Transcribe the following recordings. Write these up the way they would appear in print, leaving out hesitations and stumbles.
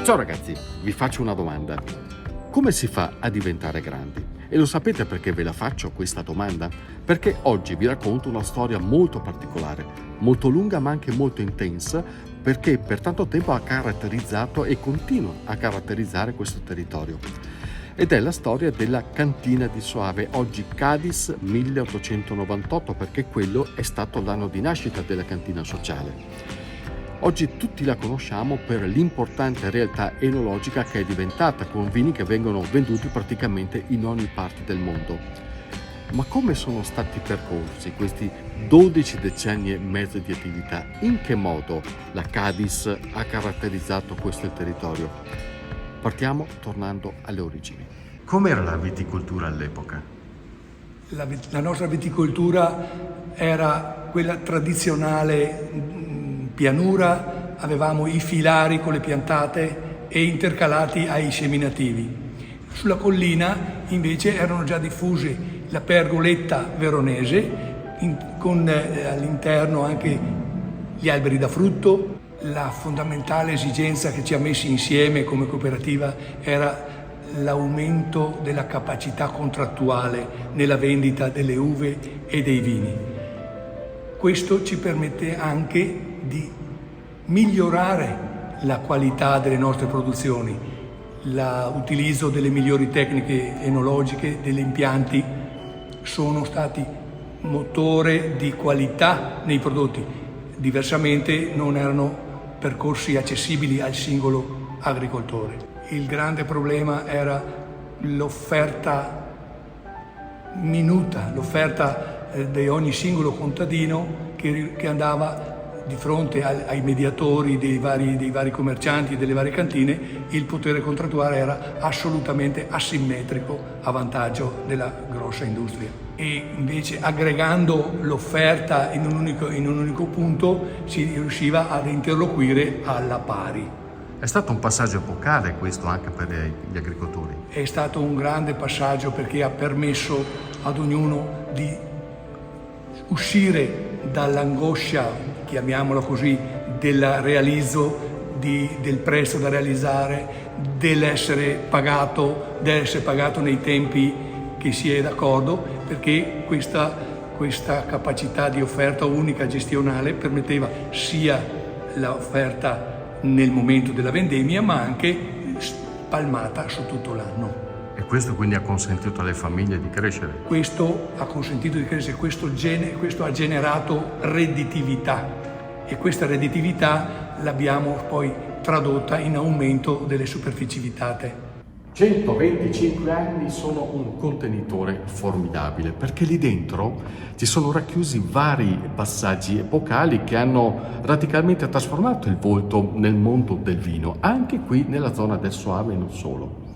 Ciao ragazzi, vi faccio una domanda. Come si fa a diventare grandi? E lo sapete perché ve la faccio questa domanda? Perché oggi vi racconto una storia molto particolare, molto lunga ma anche molto intensa, perché per tanto tempo ha caratterizzato e continua a caratterizzare questo territorio. Ed è la storia della Cantina di Soave, oggi Cadiz 1898, perché quello è stato l'anno di nascita della cantina sociale. Oggi tutti la conosciamo per l'importante realtà enologica che è diventata, con vini che vengono venduti praticamente in ogni parte del mondo. Ma come sono stati percorsi questi 12 decenni e mezzo di attività? In che modo la Cadiz ha caratterizzato questo territorio? Partiamo tornando alle origini. Com'era la viticoltura all'epoca? La nostra viticoltura era quella tradizionale pianura, avevamo i filari con le piantate e intercalati ai seminativi. Sulla collina invece erano già diffusi la pergoletta veronese con all'interno anche gli alberi da frutto. La fondamentale esigenza che ci ha messi insieme come cooperativa era l'aumento della capacità contrattuale nella vendita delle uve e dei vini. Questo ci permette anche di migliorare la qualità delle nostre produzioni, l'utilizzo delle migliori tecniche enologiche, degli impianti sono stati motore di qualità nei prodotti, diversamente non erano percorsi accessibili al singolo agricoltore. Il grande problema era l'offerta minuta, l'offerta di ogni singolo contadino che andava di fronte ai mediatori dei vari commercianti e delle varie cantine. Il potere contrattuale era assolutamente asimmetrico a vantaggio della grossa industria. E invece aggregando l'offerta in un unico punto si riusciva ad interloquire alla pari. È stato un passaggio epocale questo anche per gli agricoltori. È stato un grande passaggio perché ha permesso ad ognuno di uscire dall'angoscia, chiamiamola così, del realizzo, del prezzo da realizzare, dell'essere pagato nei tempi che si è d'accordo, perché questa capacità di offerta unica gestionale permetteva sia l'offerta nel momento della vendemmia, ma anche spalmata su tutto l'anno. E questo quindi ha consentito alle famiglie di crescere? Questo ha consentito di crescere, questo ha generato redditività e questa redditività l'abbiamo poi tradotta in aumento delle superfici vitate. 125 anni sono un contenitore formidabile, perché lì dentro ci sono racchiusi vari passaggi epocali che hanno radicalmente trasformato il volto nel mondo del vino, anche qui nella zona del Soave e non solo.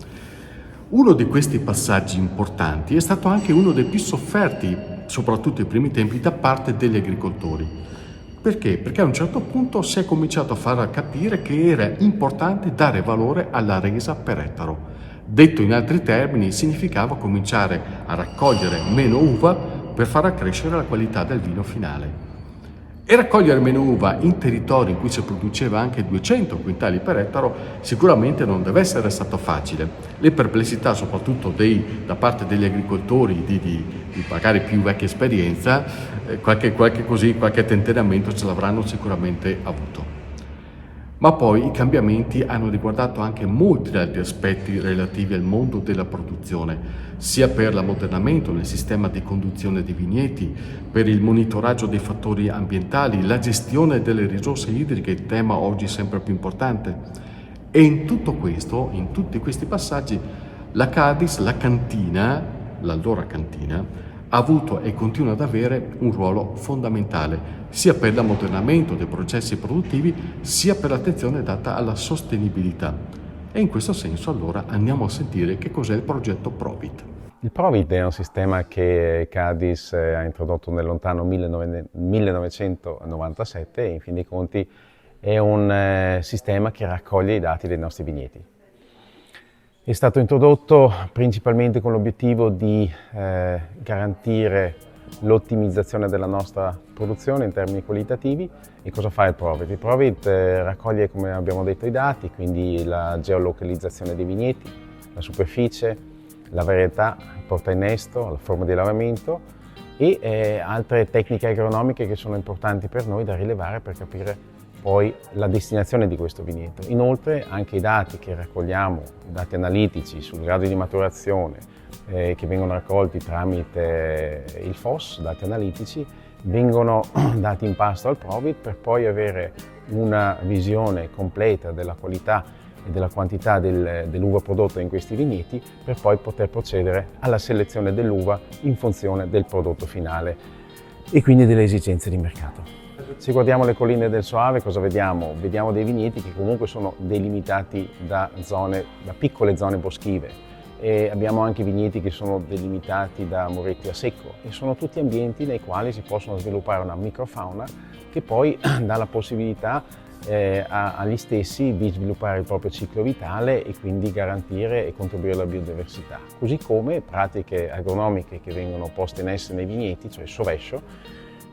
Uno di questi passaggi importanti è stato anche uno dei più sofferti, soprattutto ai primi tempi, da parte degli agricoltori. Perché? Perché a un certo punto si è cominciato a far capire che era importante dare valore alla resa per ettaro. Detto in altri termini, significava cominciare a raccogliere meno uva per far accrescere la qualità del vino finale. E raccogliere meno uva in territori in cui si produceva anche 200 quintali per ettaro sicuramente non deve essere stato facile. Le perplessità, soprattutto da parte degli agricoltori di magari più vecchia esperienza, qualche tentennamento ce l'avranno sicuramente avuto. Ma poi i cambiamenti hanno riguardato anche molti altri aspetti relativi al mondo della produzione, sia per l'ammodernamento nel sistema di conduzione dei vigneti, per il monitoraggio dei fattori ambientali, la gestione delle risorse idriche, tema oggi sempre più importante. E in tutto questo, in tutti questi passaggi, la Cadiz, la cantina, l'allora cantina, ha avuto e continua ad avere un ruolo fondamentale, sia per l'ammodernamento dei processi produttivi, sia per l'attenzione data alla sostenibilità. E in questo senso allora andiamo a sentire che cos'è il progetto Provit. Il Provit è un sistema che Cadiz ha introdotto nel lontano 1997 e in fin dei conti è un sistema che raccoglie i dati dei nostri vigneti. È stato introdotto principalmente con l'obiettivo di garantire l'ottimizzazione della nostra produzione in termini qualitativi. E cosa fa il Provit? Il Provit raccoglie, come abbiamo detto, i dati, quindi la geolocalizzazione dei vigneti, la superficie, la varietà, il porta innesto, la forma di allevamento e altre tecniche agronomiche che sono importanti per noi da rilevare per capire poi la destinazione di questo vigneto. Inoltre anche i dati che raccogliamo, i dati analitici sul grado di maturazione che vengono raccolti tramite il FOS, dati analitici, vengono dati in pasto al Provit per poi avere una visione completa della qualità e della quantità dell'uva prodotta in questi vigneti per poi poter procedere alla selezione dell'uva in funzione del prodotto finale e quindi delle esigenze di mercato. Se guardiamo le colline del Soave cosa vediamo? Vediamo dei vigneti che comunque sono delimitati da piccole zone boschive e abbiamo anche vigneti che sono delimitati da muretti a secco e sono tutti ambienti nei quali si possono sviluppare una microfauna che poi dà la possibilità agli stessi di sviluppare il proprio ciclo vitale e quindi garantire e contribuire alla biodiversità. Così come pratiche agronomiche che vengono poste in essere nei vigneti, cioè sovescio.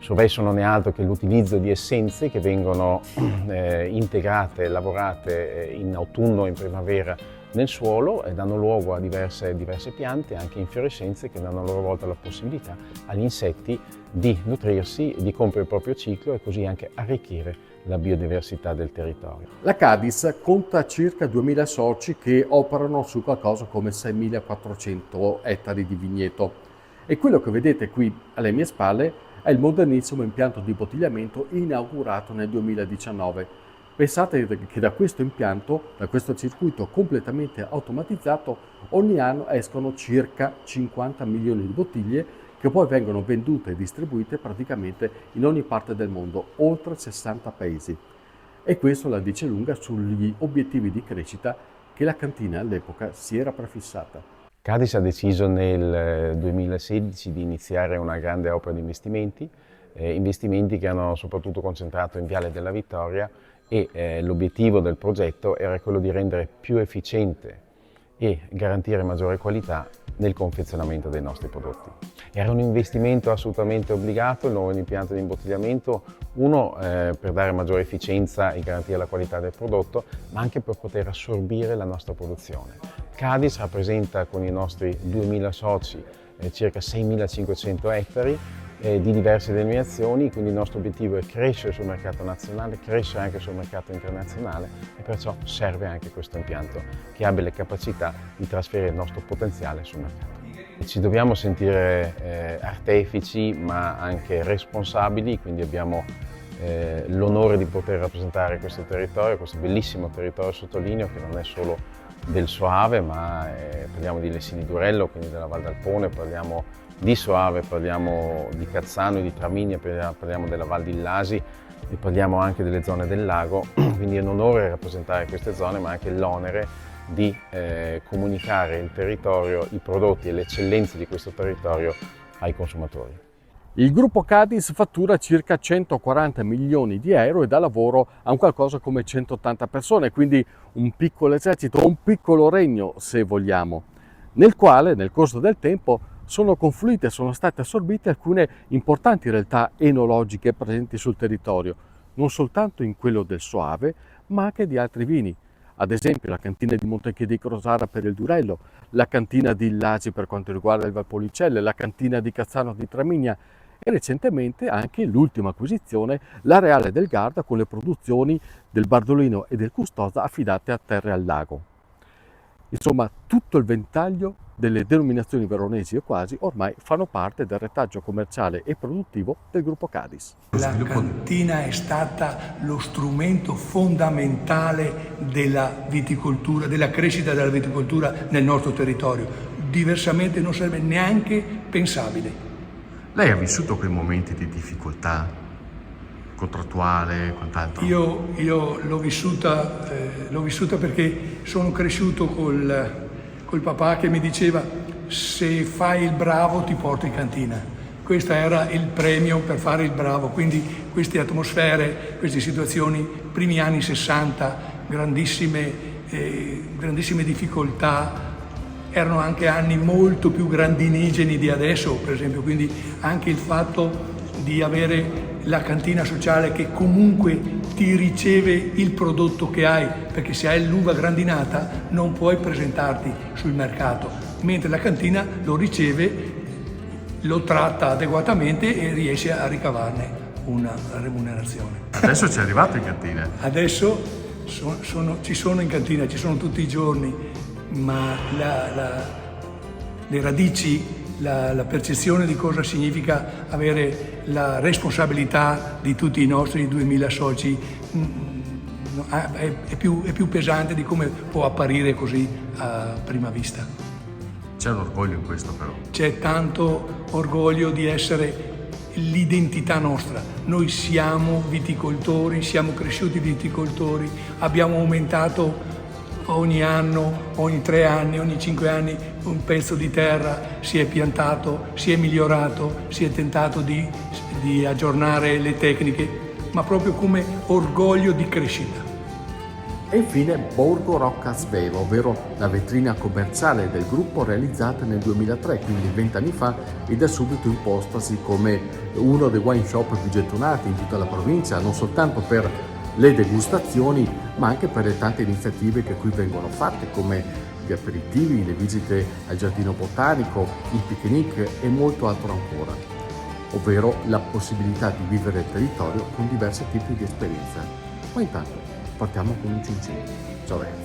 Sovescio non è altro che l'utilizzo di essenze che vengono integrate, lavorate in autunno e in primavera nel suolo e danno luogo a diverse piante, anche infiorescenze, che danno a loro volta la possibilità agli insetti di nutrirsi, di compiere il proprio ciclo e così anche arricchire la biodiversità del territorio. La Cadiz conta circa 2000 soci che operano su qualcosa come 6400 ettari di vigneto e quello che vedete qui alle mie spalle è il modernissimo impianto di bottigliamento inaugurato nel 2019. Pensate che da questo impianto, da questo circuito completamente automatizzato, ogni anno escono circa 50 milioni di bottiglie che poi vengono vendute e distribuite praticamente in ogni parte del mondo, oltre 60 paesi. E questo la dice lunga sugli obiettivi di crescita che la cantina all'epoca si era prefissata. Cadiz ha deciso nel 2016 di iniziare una grande opera di investimenti che hanno soprattutto concentrato in Viale della Vittoria e l'obiettivo del progetto era quello di rendere più efficiente e garantire maggiore qualità nel confezionamento dei nostri prodotti. Era un investimento assolutamente obbligato, il nuovo impianto di imbottigliamento, uno per dare maggiore efficienza e garantire la qualità del prodotto, ma anche per poter assorbire la nostra produzione. Cadiz rappresenta con i nostri 2000 soci circa 6500 ettari di diverse denominazioni, quindi il nostro obiettivo è crescere sul mercato nazionale, crescere anche sul mercato internazionale e perciò serve anche questo impianto che abbia le capacità di trasferire il nostro potenziale sul mercato. Ci dobbiamo sentire artefici ma anche responsabili, quindi abbiamo l'onore di poter rappresentare questo territorio, questo bellissimo territorio, sottolineo che non è solo del Soave, ma parliamo di Lessini Durello, quindi della Val d'Alpone, parliamo di Soave, parliamo di Cazzano e di Traminia, parliamo della Val di Lasi e parliamo anche delle zone del lago, quindi è un onore rappresentare queste zone, ma anche l'onere di comunicare il territorio, i prodotti e le eccellenze di questo territorio ai consumatori. Il gruppo Cadiz fattura circa 140 milioni di euro e dà lavoro a un qualcosa come 180 persone, quindi un piccolo esercito, un piccolo regno se vogliamo, nel quale nel corso del tempo sono confluite, sono state assorbite alcune importanti realtà enologiche presenti sul territorio, non soltanto in quello del Soave, ma anche di altri vini. Ad esempio la cantina di Montecchi di Crosara per il Durello, la cantina di Lasi per quanto riguarda il Valpolicelle, la cantina di Cazzano di Traminia e recentemente anche l'ultima acquisizione, la Reale del Garda con le produzioni del Bardolino e del Custoza affidate a Terre al Lago. Insomma, tutto il ventaglio delle denominazioni veronesi o quasi ormai fanno parte del retaggio commerciale e produttivo del gruppo Cadiz. La cantina è stata lo strumento fondamentale della viticoltura, della crescita della viticoltura nel nostro territorio. Diversamente non sarebbe neanche pensabile. Lei ha vissuto quei momenti di difficoltà contrattuale, quant'altro? Io l'ho vissuta perché sono cresciuto col papà che mi diceva: se fai il bravo ti porto in cantina. Questo era il premio per fare il bravo, quindi queste atmosfere, queste situazioni, primi anni 60, grandissime difficoltà erano anche anni molto più grandinigeni di adesso, per esempio, quindi anche il fatto di avere la cantina sociale che comunque ti riceve il prodotto che hai, perché se hai l'uva grandinata non puoi presentarti sul mercato, mentre la cantina lo riceve, lo tratta adeguatamente e riesce a ricavarne una remunerazione. Adesso ci è arrivato in cantina. Adesso ci sono in cantina, ci sono tutti i giorni, ma le radici, la percezione di cosa significa avere la responsabilità di tutti i nostri 2000 soci è più pesante di come può apparire così a prima vista. C'è un orgoglio in questo però. C'è tanto orgoglio di essere l'identità nostra. Noi siamo viticoltori, siamo cresciuti viticoltori, abbiamo aumentato ogni anno, ogni 3 anni, ogni 5 anni un pezzo di terra, si è piantato, si è migliorato, si è tentato di aggiornare le tecniche, ma proprio come orgoglio di crescita. E infine Borgo Rocca Svevo, ovvero la vetrina commerciale del gruppo realizzata nel 2003, quindi 20 anni fa, ed è subito impostasi come uno dei wine shop più gettonati in tutta la provincia, non soltanto per le degustazioni, ma anche per le tante iniziative che qui vengono fatte, come gli aperitivi, le visite al giardino botanico, il picnic e molto altro ancora, ovvero la possibilità di vivere il territorio con diversi tipi di esperienza. Ma intanto partiamo con un cincin. Ciao ragazzi!